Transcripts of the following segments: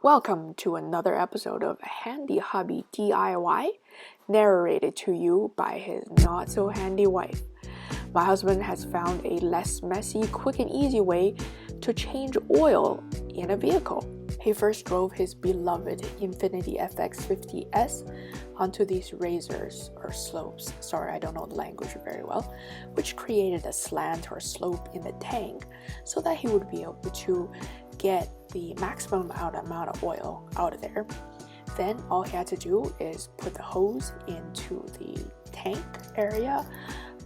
Welcome to another episode of Handy Hubby DIY, narrated to you by his not-so-handy wife. My husband has found a less messy, quick and easy way to change oil in a vehicle. He first drove his beloved Infiniti FX 50S onto these razors or slopes, sorry I don't know the language very well, which created a slant or slope in the tank so that he would be able to get the maximum amount of oil out of there. Then all he had to do is put the hose into the tank area,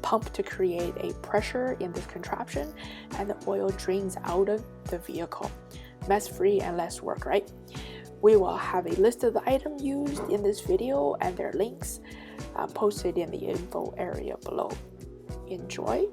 pump to create a pressure in this contraption, and the oil drains out of the vehicle. Mess-free and less work, right? We will have a list of the items used in this video and their links posted in the info area below. Enjoy!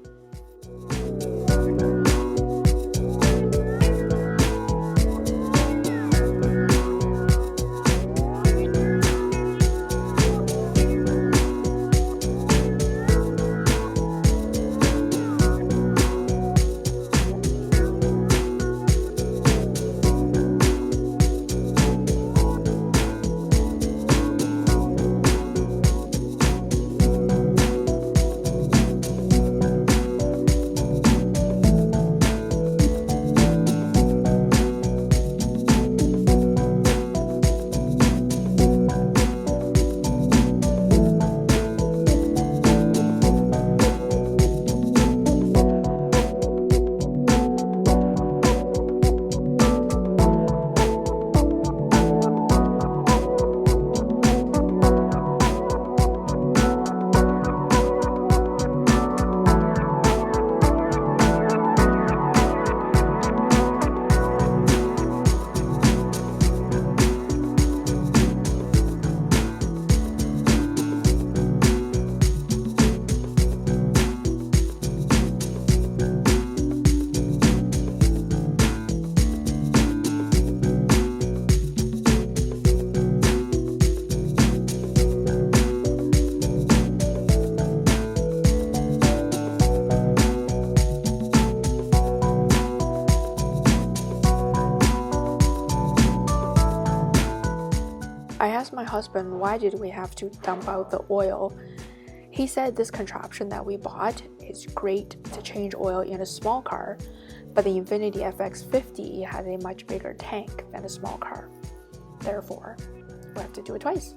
I asked my husband why did we have to dump out the oil. He said this contraption that we bought is great to change oil in a small car, but the Infiniti FX 50 has a much bigger tank than a small car. Therefore, we have to do it twice.